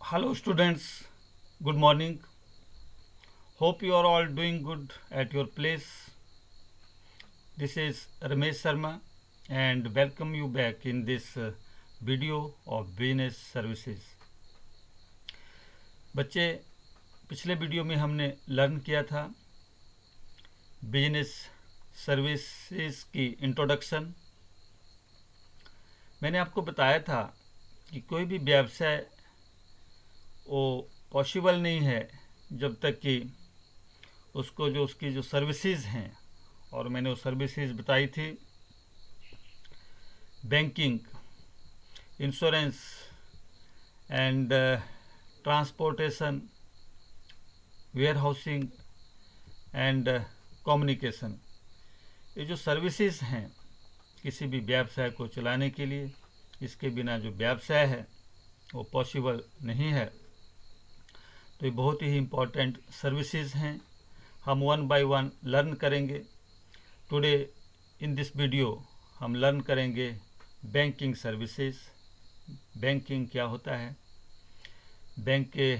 Hello students, good morning. Hope you are all doing good at your place. This is Ramesh Sharma and welcome you back in this video of business services. बच्चे, पिछले video में हमने learn किया था business services की introduction. मैंने आपको बताया था कि कोई भी व्यवसाय वो पॉसिबल नहीं है जब तक कि उसको जो उसकी जो सर्विसेज हैं, और मैंने वो सर्विसेज बताई थी banking, insurance and transportation, warehousing and communication. ये जो सर्विसेज हैं किसी भी व्यवसाय को चलाने के लिए, इसके बिना जो व्यवसाय है वो पॉसिबल नहीं है। तो ये बहुत ही इम्पोर्टेंट सर्विसेज हैं, हम वन बाय वन लर्न करेंगे। टुडे इन दिस वीडियो हम लर्न करेंगे बैंकिंग सर्विसेज। बैंकिंग क्या होता है, बैंक के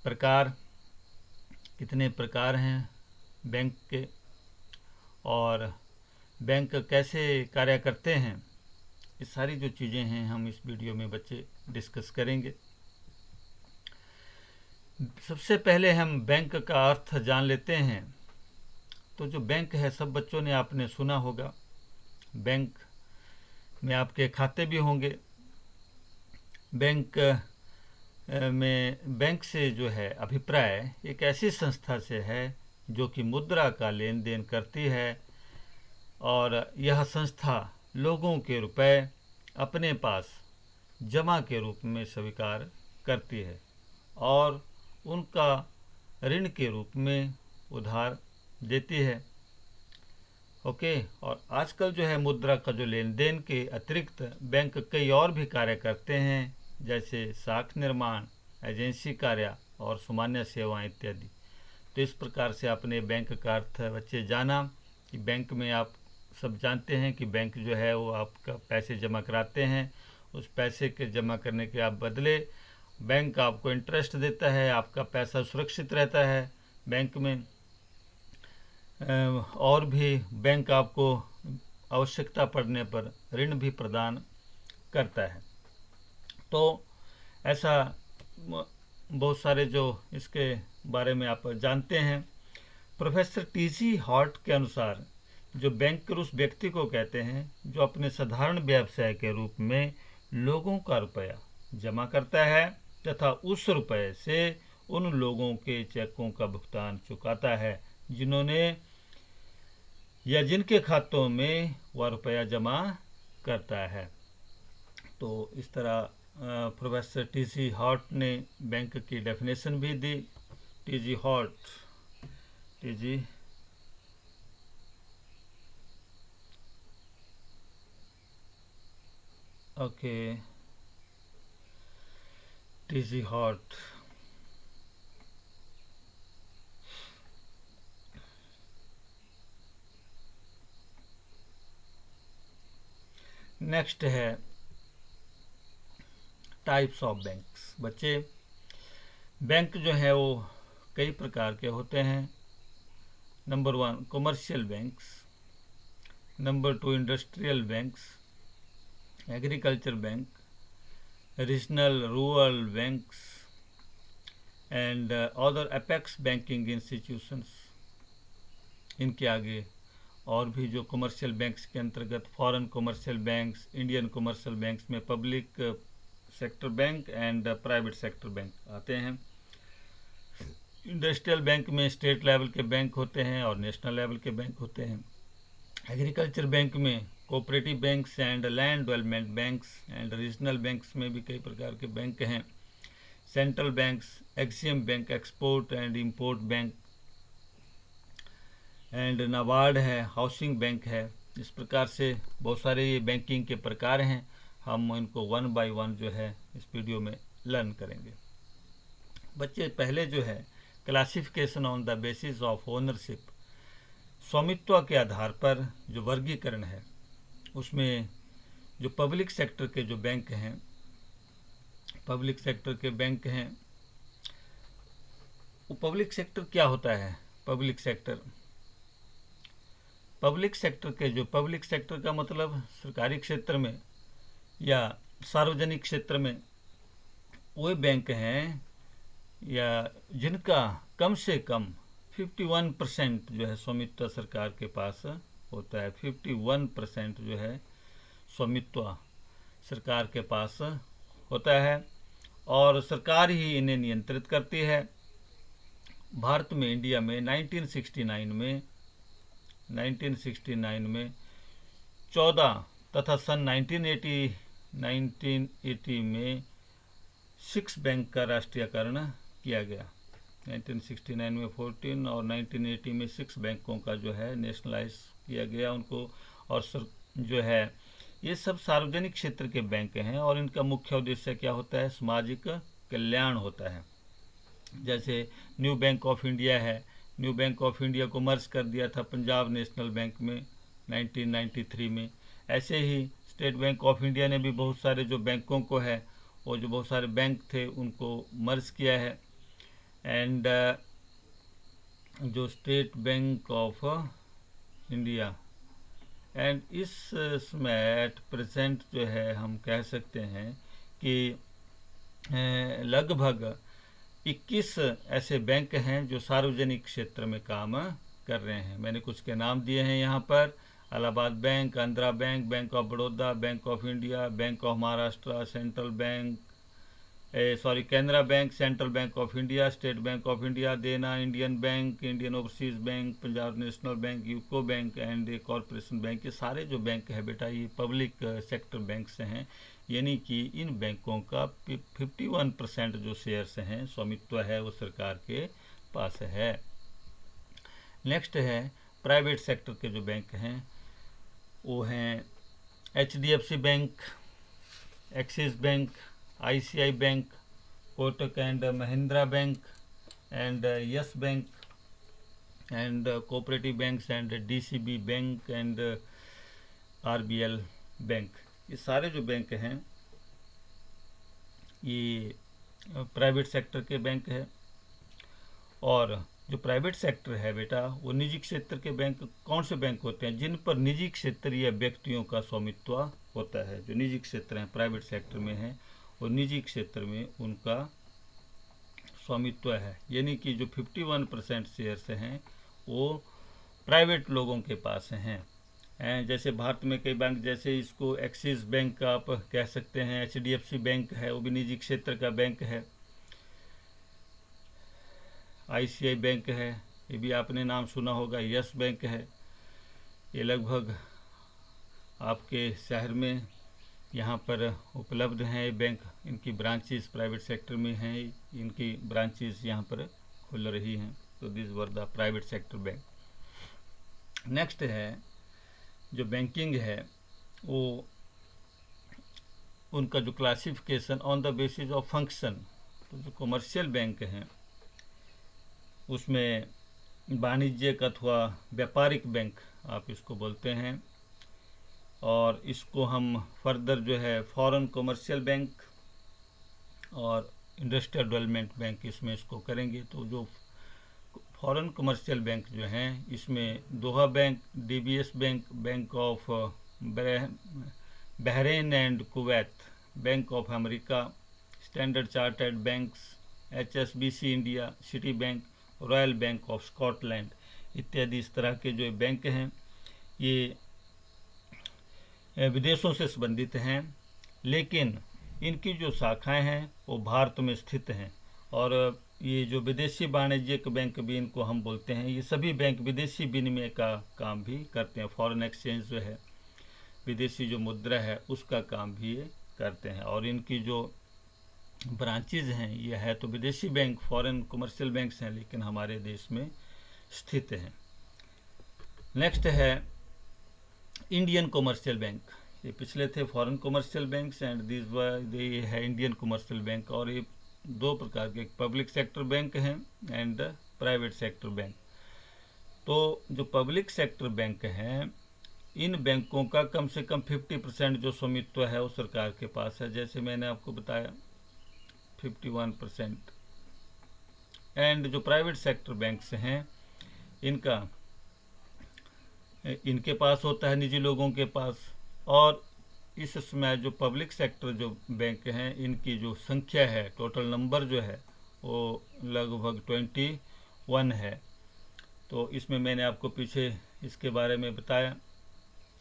प्रकार, कितने प्रकार हैं बैंक के, और बैंक कैसे कार्य करते हैं, ये सारी जो चीज़ें हैं हम इस वीडियो में बच्चे डिस्कस करेंगे। सबसे पहले हम बैंक का अर्थ जान लेते हैं। तो जो बैंक है, सब बच्चों ने आपने सुना होगा, बैंक में आपके खाते भी होंगे। बैंक में बैंक से जो है अभिप्राय एक ऐसी संस्था से है जो कि मुद्रा का लेन देन करती है, और यह संस्था लोगों के रुपए अपने पास जमा के रूप में स्वीकार करती है और उनका ऋण के रूप में उधार देती है। ओके। और आजकल जो है मुद्रा का जो लेन देन के अतिरिक्त बैंक कई और भी कार्य करते हैं, जैसे शाख निर्माण, एजेंसी कार्य और सामान्य सेवाएं इत्यादि। तो इस प्रकार से आपने बैंक का अर्थ बच्चे जाना कि बैंक में आप सब जानते हैं कि बैंक जो है वो आपका पैसे जमा कराते हैं। उस पैसे के जमा करने के आप बदले बैंक आपको इंटरेस्ट देता है, आपका पैसा सुरक्षित रहता है बैंक में। और भी बैंक आपको आवश्यकता पड़ने पर ऋण भी प्रदान करता है। तो ऐसा बहुत सारे जो इसके बारे में आप जानते हैं। Professor T G. हॉट के अनुसार जो बैंकर उस व्यक्ति को कहते हैं जो अपने साधारण व्यवसाय के रूप में लोगों का रुपया जमा करता है तथा उस रुपये से उन लोगों के चेकों का भुगतान चुकाता है जिन्होंने या जिनके खातों में वह रुपया जमा करता है। तो इस तरह प्रोफेसर टी.जी. हॉट ने बैंक की डेफिनेशन भी दी। T G. Hart, T G. Okay, T G. Hart. Next है टाइप्स ऑफ बैंक्स। बच्चे, बैंक जो है वो कई प्रकार के होते हैं। Number 1 commercial banks, number 2 industrial banks, agriculture bank, regional rural banks and other apex banking institutions. इनके आगे और भी जो कमर्शियल बैंक्स के अंतर्गत foreign commercial banks, Indian commercial banks में public sector bank and private sector bank आते हैं। इंडस्ट्रियल बैंक में स्टेट लेवल के बैंक होते हैं और नेशनल लेवल के बैंक होते हैं। एग्रीकल्चर बैंक में cooperative banks and land development banks and regional banks में भी कई प्रकार के बैंक हैं। Central banks, axiom bank, export and import bank and NABARD है, हाउसिंग बैंक है। इस प्रकार से बहुत सारे ये बैंकिंग के प्रकार हैं। हम इनको वन बाय वन जो है इस वीडियो में लर्न करेंगे। बच्चे, पहले जो है classification on the basis of ownership, स्वामित्व के आधार पर जो वर्गीकरण है, उसमें जो पब्लिक सेक्टर के जो बैंक हैं पब्लिक सेक्टर के बैंक हैं। वो पब्लिक सेक्टर क्या होता है? पब्लिक सेक्टर पब्लिक सेक्टर का मतलब सरकारी क्षेत्र में या सार्वजनिक क्षेत्र में वो बैंक हैं या जिनका कम से कम 51% जो है स्वामित्व सरकार के पास होता है। 51% जो है स्वामित्व सरकार के पास होता है और सरकार ही इन्हें नियंत्रित करती है। भारत में, इंडिया में 1969 में 14 तथा सन 1980 में 6 बैंक का राष्ट्रीयकरण किया गया। 1969 में 14 और 1980 में 6 बैंकों का जो है नेशनलाइज किया गया उनको। और जो है ये सब सार्वजनिक क्षेत्र के बैंक हैं और इनका मुख्य उद्देश्य क्या होता है? सामाजिक कल्याण होता है। जैसे न्यू बैंक ऑफ इंडिया है, न्यू बैंक ऑफ इंडिया को मर्ज कर दिया था पंजाब नेशनल बैंक में 1993 में। ऐसे ही स्टेट बैंक ऑफ इंडिया ने भी बहुत सारे जो बैंकों को है, वो जो बहुत सारे बैंक थे उनको मर्ज किया है। एंड जो state bank of India and इसमें एट प्रेजेंट जो है हम कह सकते हैं कि लगभग 21 ऐसे बैंक हैं जो सार्वजनिक क्षेत्र में काम कर रहे हैं। मैंने कुछ के नाम दिए हैं यहाँ पर: Allahabad bank, Andhra bank, bank of Baroda, bank of India, bank of Maharashtra, Canara bank, central bank of India, state bank of India, Dena Indian bank, Indian overseas bank, Punjab national bank, UCO bank and corporation bank. ये सारे जो बैंक है बेटा ये public sector banks हैं, यानी कि इन बैंकों का 51% जो शेयर्स हैं, स्वामित्व है, वो सरकार के पास है। नेक्स्ट है प्राइवेट सेक्टर के जो बैंक हैं, वो हैं HDFC bank, axis bank, ICI bank, Kotak and Mahindra bank and yes bank and cooperative banks and DCB bank and RBL bank. ये सारे जो बैंक हैं ये प्राइवेट सेक्टर के बैंक है। और जो प्राइवेट सेक्टर है बेटा, वो निजी क्षेत्र के बैंक कौन से बैंक होते हैं? जिन पर निजी क्षेत्र या व्यक्तियों का स्वामित्व होता है। जो निजी क्षेत्र हैं, प्राइवेट सेक्टर में हैं, और निजी क्षेत्र में उनका स्वामित्व है, यानी कि जो 51% शेयर्स हैं वो प्राइवेट लोगों के पास हैं। जैसे भारत में कई बैंक, जैसे इसको एक्सिस बैंक का आप कह सकते हैं, HDFC बैंक है, वो भी निजी क्षेत्र का बैंक है। ICI बैंक है, ये भी आपने नाम सुना होगा। यस बैंक है, ये लगभग आपके शहर में यहाँ पर उपलब्ध हैं ये बैंक। इनकी ब्रांचेस प्राइवेट सेक्टर में हैं, इनकी ब्रांचेस यहाँ पर खुल रही हैं। तो this were the private sector bank. Next है जो बैंकिंग है, वो उनका जो classification on the basis of function. तो जो कमर्शियल बैंक हैं उसमें वाणिज्यिक अथवा व्यापारिक बैंक आप इसको बोलते हैं, और इसको हम फर्दर जो है फॉरेन कमर्शियल बैंक और इंडस्ट्रियल डेवलपमेंट बैंक इसमें इसको करेंगे। तो जो फॉरेन कमर्शियल बैंक जो हैं, इसमें Doha bank, DBS bank, bank of Bahrain and Kuwait, bank of America, standard chartered banks, HSBC India, Citi bank, royal bank of Scotland इत्यादि इस तरह के जो बैंक हैं ये विदेशों से संबंधित हैं, लेकिन इनकी जो शाखाएं हैं वो भारत में स्थित हैं। और ये जो विदेशी वाणिज्यिक बैंक भी इनको हम बोलते हैं, ये सभी बैंक विदेशी विनिमय का काम भी करते हैं। फॉरेन एक्सचेंज जो है, विदेशी जो मुद्रा है उसका काम भी ये करते हैं। और इनकी जो ब्रांचेज हैं ये है तो विदेशी बैंक, फॉरेन कमर्शियल बैंक्स हैं, लेकिन हमारे देश में स्थित हैं। नेक्स्ट है इंडियन कमर्शियल बैंक। ये पिछले थे foreign commercial banks and this ये है इंडियन कमर्शियल बैंक। और ये दो प्रकार के, पब्लिक सेक्टर बैंक हैं एंड प्राइवेट सेक्टर बैंक। तो जो पब्लिक सेक्टर बैंक हैं, इन बैंकों का कम से कम 50% जो स्वामित्व है वो सरकार के पास है। जैसे मैंने आपको बताया 51%। एंड जो प्राइवेट सेक्टर बैंक्स हैं इनके पास होता है निजी लोगों के पास। और इस समय जो पब्लिक सेक्टर जो बैंक हैं इनकी जो संख्या है, टोटल नंबर जो है वो लगभग 21 है। तो इसमें मैंने आपको पीछे इसके बारे में बताया।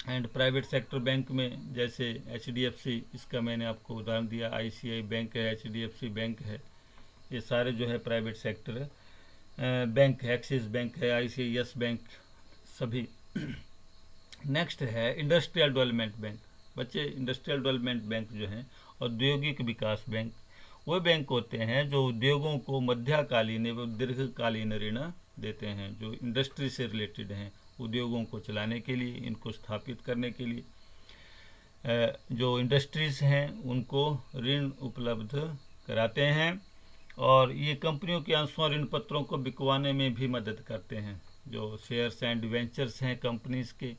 एंड प्राइवेट सेक्टर बैंक में जैसे HDFC, इसका मैंने आपको उदाहरण दिया, ICICI बैंक है, HDFC बैंक है, ये सारे जो है प्राइवेट सेक्टर बैंक है। एक्सिस बैंक है, ICICI यस बैंक, सभी। नेक्स्ट है इंडस्ट्रियल डेवलपमेंट बैंक। बच्चे, इंडस्ट्रियल डेवलपमेंट बैंक जो हैं, औद्योगिक विकास बैंक, वो बैंक होते हैं जो उद्योगों को मध्यकालीन एवं दीर्घकालीन ऋण देते हैं, जो इंडस्ट्री से रिलेटेड हैं, उद्योगों को चलाने के लिए, इनको स्थापित करने के लिए जो इंडस्ट्रीज़ हैं उनको ऋण उपलब्ध कराते हैं। और ये कंपनियों के अंशों ऋण पत्रों को बिकवाने में भी मदद करते हैं। जो शेयर्स एंड डिवेंचर्स हैं कंपनीज़ के,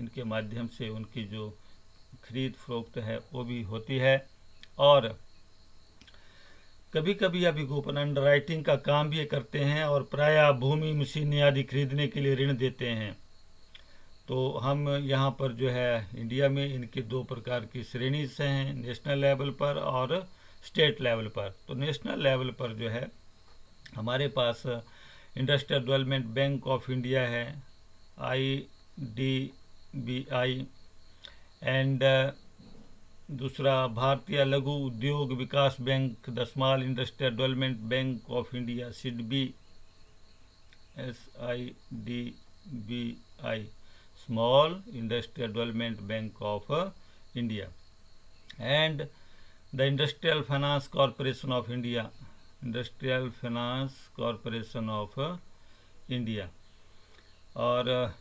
इनके माध्यम से उनकी जो खरीद फरोख्त है वो भी होती है। और कभी कभी अभिगोपन अंडरराइटिंग का काम भी करते हैं और प्रायः भूमि, मशीनें आदि खरीदने के लिए ऋण देते हैं। तो हम यहाँ पर जो है इंडिया में इनके दो प्रकार की श्रेणी से हैं, नेशनल लेवल पर और स्टेट लेवल पर। तो नेशनल लेवल पर जो है हमारे पास industrial development bank of India है, IDBI, एंड दूसरा भारतीय लघु उद्योग विकास bank, the small industrial development bank of India, SIDBI, SIDBI, small industrial development bank of India, and the industrial finance corporation of India, industrial finance corporation of India. और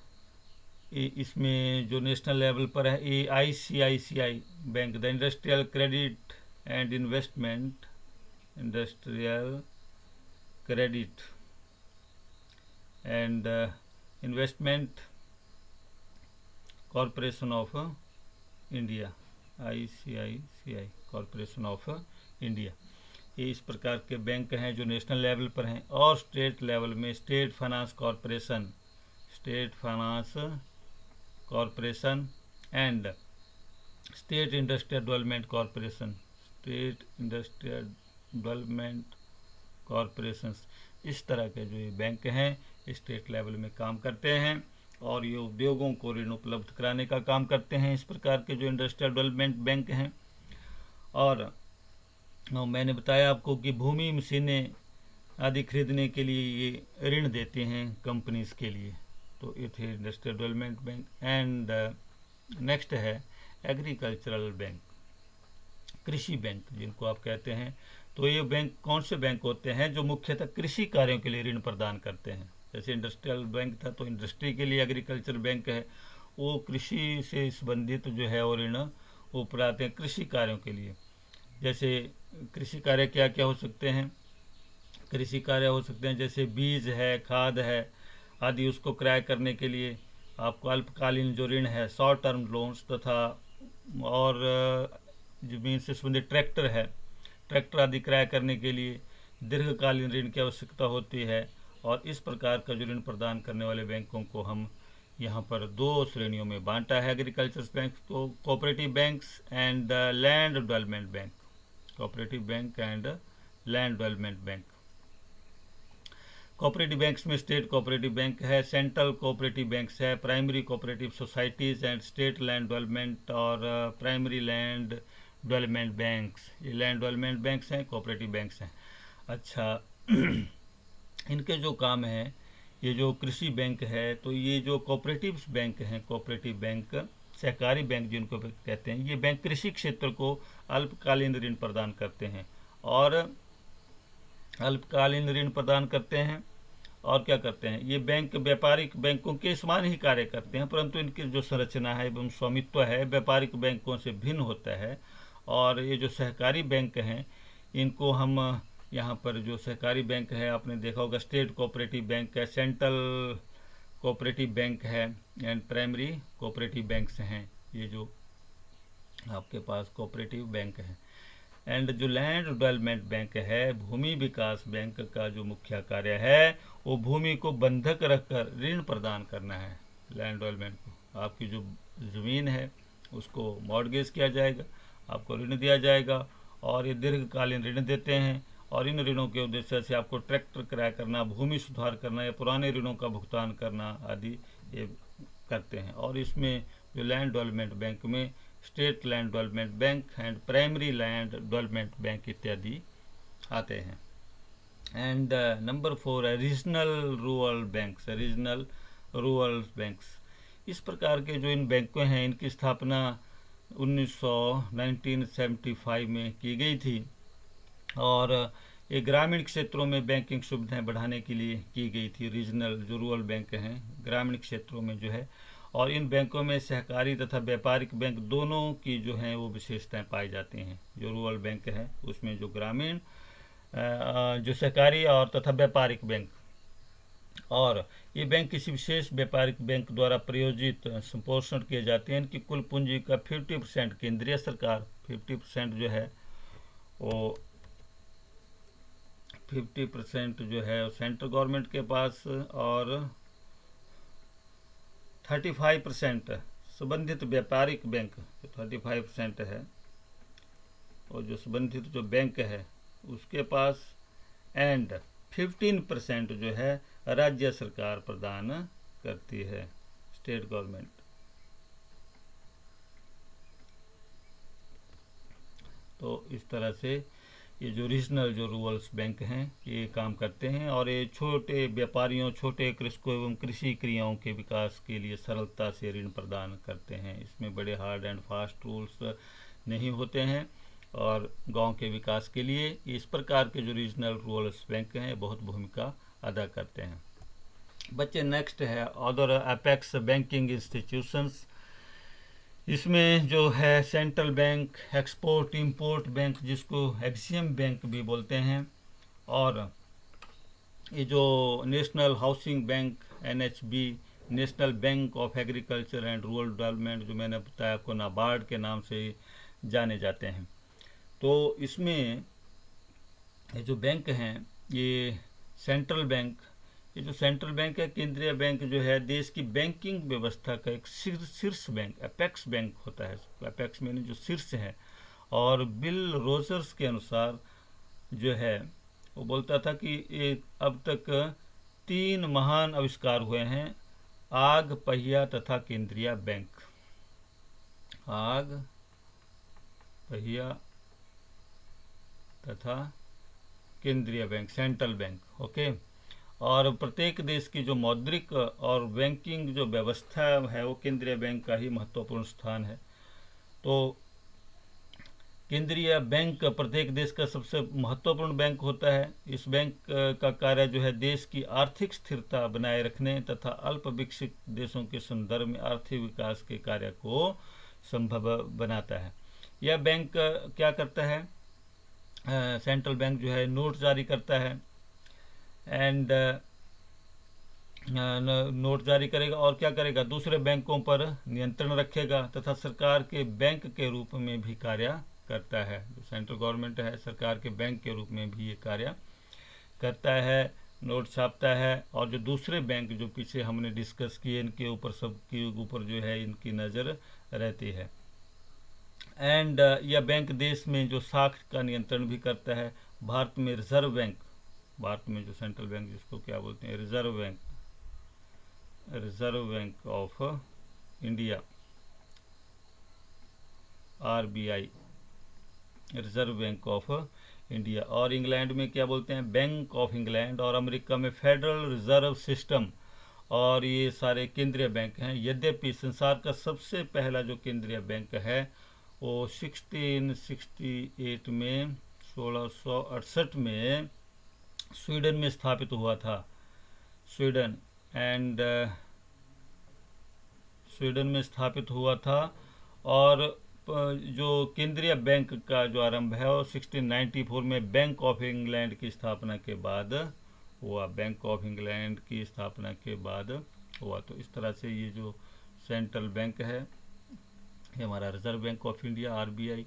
इसमें जो national level पर है ICICI bank, the industrial credit and investment, industrial credit and investment corporation of India, ICICI corporation of India. ये इस प्रकार के bank हैं जो नेशनल लेवल पर हैं। और स्टेट लेवल में state finance corporation, state finance corporation and state industrial development corporation, state industrial development corporation, इस तरह के जो ये बैंक हैं स्टेट लेवल में काम करते हैं और ये उद्योगों को ऋण उपलब्ध कराने का काम करते हैं, इस प्रकार के जो इंडस्ट्रियल डेवलपमेंट बैंक हैं। और मैंने बताया आपको कि भूमि, मशीनें आदि खरीदने के लिए ये ऋण देते हैं कंपनीज के लिए। तो ये थे industrial development bank. And next है एग्रीकल्चरल बैंक, कृषि बैंक जिनको आप कहते हैं। तो ये बैंक कौन से बैंक होते हैं जो मुख्यतः कृषि कार्यों के लिए ऋण प्रदान करते हैं। जैसे इंडस्ट्रियल बैंक था तो इंडस्ट्री के लिए एग्रीकल्चर बैंक है, वो कृषि से संबंधित जो है वो ऋण वो प्रदाते हैं कृषि कार्यों के लिए। जैसे कृषि कार्य क्या क्या हो सकते हैं, कृषि कार्य हो सकते हैं जैसे बीज है, खाद है आदि, उसको क्रय करने के लिए आपको अल्पकालीन जो ऋण है, शॉर्ट टर्म लोन्स, तथा और जमीन से संबंधित ट्रैक्टर है, ट्रैक्टर आदि क्रय करने के लिए दीर्घकालीन ऋण की आवश्यकता होती है। और इस प्रकार का जो ऋण प्रदान करने वाले बैंकों को हम यहाँ पर दो श्रेणियों में बांटा है एग्रीकल्चर बैंक को, cooperative banks and land development bank, cooperative bank and land development bank. Cooperative banks में स्टेट कोऑपरेटिव बैंक है, सेंट्रल कोऑपरेटिव बैंक्स है, primary cooperative societies and state land development और प्राइमरी लैंड डेवलपमेंट बैंक्स। ये land development banks हैं, cooperative banks हैं। अच्छा इनके जो काम है, ये जो कृषि बैंक है, तो ये जो कोऑपरेटिव बैंक हैं, कोऑपरेटिव बैंक, सहकारी बैंक जिनको कहते हैं, ये बैंक कृषि क्षेत्र को अल्पकालीन ऋण प्रदान करते हैं और अल्पकालीन ऋण प्रदान करते हैं। और क्या करते हैं, ये बैंक व्यापारिक बैंकों के समान ही कार्य करते हैं, परंतु इनकी जो संरचना है एवं स्वामित्व है व्यापारिक बैंकों से भिन्न होता है। और ये जो सहकारी बैंक हैं इनको हम यहाँ पर जो सहकारी बैंक है आपने देखा होगा, स्टेट कोऑपरेटिव बैंक है, सेंट्रल कोऑपरेटिव बैंक है एंड प्राइमरी कोऑपरेटिव बैंक्स हैं, ये जो आपके पास कोऑपरेटिव बैंक हैं। एंड जो लैंड डेवलपमेंट बैंक है, भूमि विकास बैंक का जो मुख्य कार्य है वो भूमि को बंधक रखकर ऋण प्रदान करना है। लैंड डेवलपमेंट को आपकी जो ज़मीन है उसको मॉर्गेज किया जाएगा, आपको ऋण दिया जाएगा, और ये दीर्घकालीन ऋण देते हैं। और इन ऋणों के उद्देश्य से आपको ट्रैक्टर क्रय करना, भूमि सुधार करना या पुराने ऋणों का भुगतान करना आदि ये करते हैं। और इसमें जो लैंड डेवलपमेंट बैंक में state land development bank and primary land development bank इत्यादि आते हैं। एंड नंबर 4 है regional rural banks. Regional rural banks इस प्रकार के जो इन बैंकों हैं, इनकी स्थापना 1975 में की गई थी, और ये ग्रामीण क्षेत्रों में बैंकिंग सुविधाएं बढ़ाने के लिए की गई थी। रीजनल जो रूरल बैंक हैं ग्रामीण क्षेत्रों में जो है, और इन बैंकों में सहकारी तथा व्यापारिक बैंक दोनों की जो हैं वो विशेषताएं पाई जाती हैं। जो रूरल बैंक है उसमें जो ग्रामीण जो सहकारी और तथा व्यापारिक बैंक, और ये बैंक किसी विशेष व्यापारिक बैंक द्वारा प्रायोजित संपोषण किए जाते हैं। इनकी कुल पूंजी का 50% केंद्रीय सरकार, 50% जो है वो 50% जो है सेंट्रल गवर्नमेंट के पास, और 35% संबंधित व्यापारिक बैंक जो 35% है, और जो संबंधित जो बैंक है उसके पास, एंड 15% जो है राज्य सरकार प्रदान करती है, स्टेट गवर्नमेंट। तो इस तरह से ये जो रीजनल जो रूरल बैंक हैं ये काम करते हैं, और ये छोटे व्यापारियों, छोटे कृषकों एवं कृषि क्रियाओं के विकास के लिए सरलता से ऋण प्रदान करते हैं। इसमें बड़े हार्ड एंड फास्ट रूल्स नहीं होते हैं, और गांव के विकास के लिए इस प्रकार के जो रीजनल रूरल बैंक हैं बहुत भूमिका अदा करते हैं। बच्चे नेक्स्ट है अदर अपेक्स बैंकिंग इंस्टीट्यूशंस। इसमें जो है central bank, export import bank जिसको एक्सियम बैंक भी बोलते हैं, और ये जो national housing bank NHB, national bank of agriculture and rural development, जो मैंने बताया आपको नाबार्ड के नाम से जाने जाते हैं। तो इसमें ये जो बैंक हैं ये सेंट्रल बैंक, ये जो सेंट्रल बैंक है, केंद्रीय बैंक जो है देश की बैंकिंग व्यवस्था का एक शीर्ष बैंक, अपेक्स बैंक होता है। अपेक्स में जो शीर्ष है, और बिल रोजर्स के अनुसार जो है वो बोलता था कि ये अब तक 3 महान आविष्कार हुए हैं, आग, पहिया तथा केंद्रीय बैंक। आग, पहिया तथा केंद्रीय बैंक, सेंट्रल बैंक। ओके। और प्रत्येक देश की जो मौद्रिक और बैंकिंग जो व्यवस्था है वो केंद्रीय बैंक का ही महत्वपूर्ण स्थान है। तो केंद्रीय बैंक प्रत्येक देश का सबसे महत्वपूर्ण बैंक होता है। इस बैंक का कार्य जो है देश की आर्थिक स्थिरता बनाए रखने तथा अल्प विकसित देशों के संदर्भ में आर्थिक विकास के कार्य को संभव बनाता है। यह बैंक क्या करता है, सेंट्रल बैंक जो है नोट जारी करता है, एंड नोट जारी करेगा, और क्या करेगा, दूसरे बैंकों पर नियंत्रण रखेगा तथा सरकार के बैंक के रूप में भी कार्य करता है। जो सेंट्रल गवर्नमेंट है सरकार के बैंक के रूप में भी ये कार्य करता है, नोट छापता है। और जो दूसरे बैंक जो पीछे हमने डिस्कस किए इनके ऊपर, सबके ऊपर जो है इनकी नज़र रहती है। एंड यह बैंक देश में जो साख का नियंत्रण भी करता है। भारत में रिजर्व बैंक, भारत में जो सेंट्रल बैंक जिसको क्या बोलते हैं, reserve bank, reserve bank of India, RBI, reserve bank of India. और इंग्लैंड में क्या बोलते हैं, बैंक ऑफ इंग्लैंड, और अमेरिका में फेडरल रिजर्व सिस्टम। और ये सारे केंद्रीय बैंक हैं। यद्यपि संसार का सबसे पहला जो केंद्रीय बैंक है वो 1668 में, 1668 में स्वीडन में स्थापित हुआ था। स्वीडन स्वीडन में स्थापित हुआ था। और जो केंद्रीय बैंक का जो आरंभ है वो 1694 में बैंक ऑफ इंग्लैंड की स्थापना के बाद हुआ, बैंक ऑफ इंग्लैंड की स्थापना के बाद हुआ। तो इस तरह से ये जो सेंट्रल बैंक है ये हमारा reserve bank of India, RBI।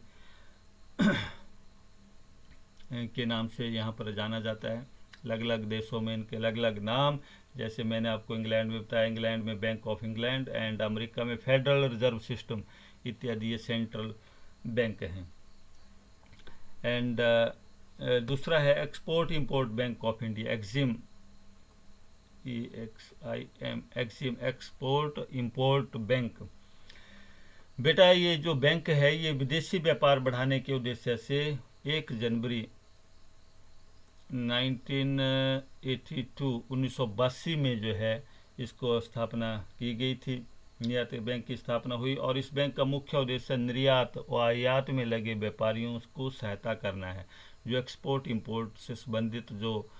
के नाम से यहाँ पर जाना जाता है। अलग अलग देशों में इनके अलग अलग नाम, जैसे मैंने आपको इंग्लैंड में बताया, इंग्लैंड में bank of England, and America में फेडरल रिजर्व सिस्टम इत्यादि, ये सेंट्रल बैंक हैं। एंड दूसरा है export import bank of India, Exim, EXIM, Exim, export import bank. बेटा ये जो बैंक है ये विदेशी व्यापार बढ़ाने के उद्देश्य से 1 जनवरी 1982 में जो है इसको स्थापना की गई थी, निर्यात बैंक की स्थापना हुई। और इस बैंक का मुख्य उद्देश्य निर्यात व आयात में लगे व्यापारियों को सहायता करना है। जो एक्सपोर्ट इंपोर्ट से संबंधित जो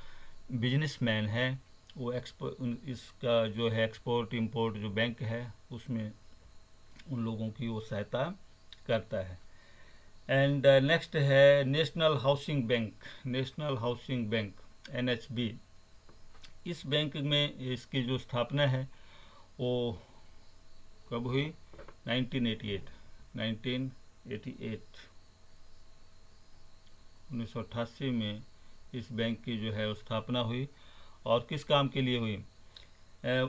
बिजनेसमैन है वो इसका जो है एक्सपोर्ट इंपोर्ट जो बैंक है उसमें उन लोगों की वो सहायता करता है। एंड नेक्स्ट है national housing bank, national housing bank NHB। इस बैंक में इसकी जो स्थापना है वो कब हुई? 1988 में इस बैंक की जो है स्थापना हुई। और किस काम के लिए हुई?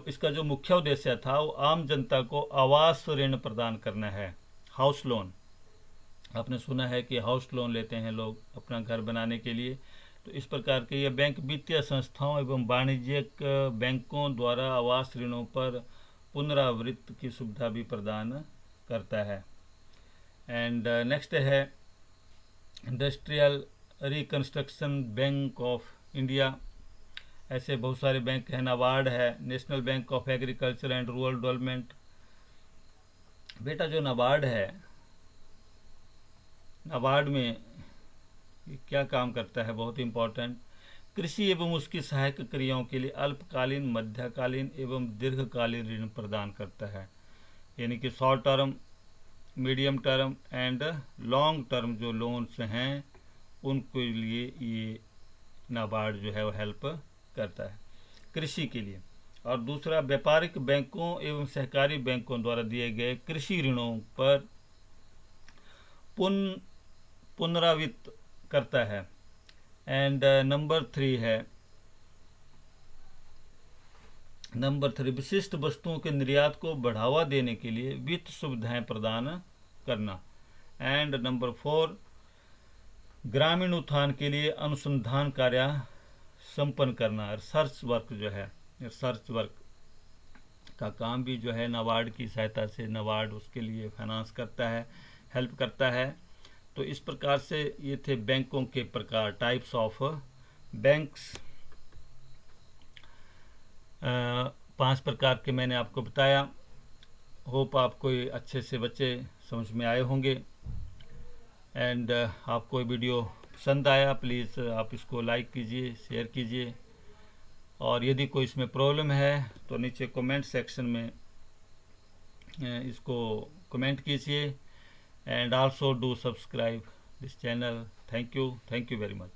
इसका जो मुख्य उद्देश्य था वो आम जनता को आवास ऋण प्रदान करना है, हाउस लोन। आपने सुना है कि हाउस लोन लेते हैं लोग अपना घर बनाने के लिए। तो इस प्रकार के ये बैंक वित्तीय संस्थाओं एवं वाणिज्यिक बैंकों द्वारा आवास ऋणों पर पुनरावृत्ति की सुविधा भी प्रदान करता है। एंड नेक्स्ट है industrial reconstruction bank of India. ऐसे बहुत सारे बैंक हैं। नाबार्ड है, national bank of agriculture and rural development. बेटा जो नाबार्ड है, नाबार्ड में क्या काम करता है? बहुत इम्पोर्टेंट, कृषि एवं उसकी सहायक क्रियाओं के लिए अल्पकालीन, मध्यकालीन एवं दीर्घकालीन ऋण प्रदान करता है। यानी कि short term, medium term and long term जो लोन्स हैं उनके लिए ये नाबार्ड जो है वो हेल्प करता है कृषि के लिए। और दूसरा व्यापारिक बैंकों एवं सहकारी बैंकों द्वारा दिए गए कृषि ऋणों पर पुनरावृत्त करता है। एंड नंबर 3 विशिष्ट वस्तुओं के निर्यात को बढ़ावा देने के लिए वित्त सुविधाएं प्रदान करना। एंड नंबर 4 ग्रामीण उत्थान के लिए अनुसंधान कार्य संपन्न करना। रिसर्च वर्क जो है, रिसर्च वर्क का काम भी जो है नाबार्ड की सहायता से नाबार्ड उसके लिए फाइनेंस करता है, हेल्प करता है। तो इस प्रकार से ये थे बैंकों के प्रकार, टाइप्स ऑफ बैंक्स। 5 प्रकार के मैंने आपको बताया। होप आपको अच्छे से बच्चे समझ में आए होंगे। एंड आपको वीडियो पसंद आया प्लीज़ आप इसको लाइक कीजिए, शेयर कीजिए। और यदि कोई इसमें प्रॉब्लम है तो नीचे कमेंट सेक्शन में इसको कमेंट कीजिए। And also do subscribe this channel. Thank you very much.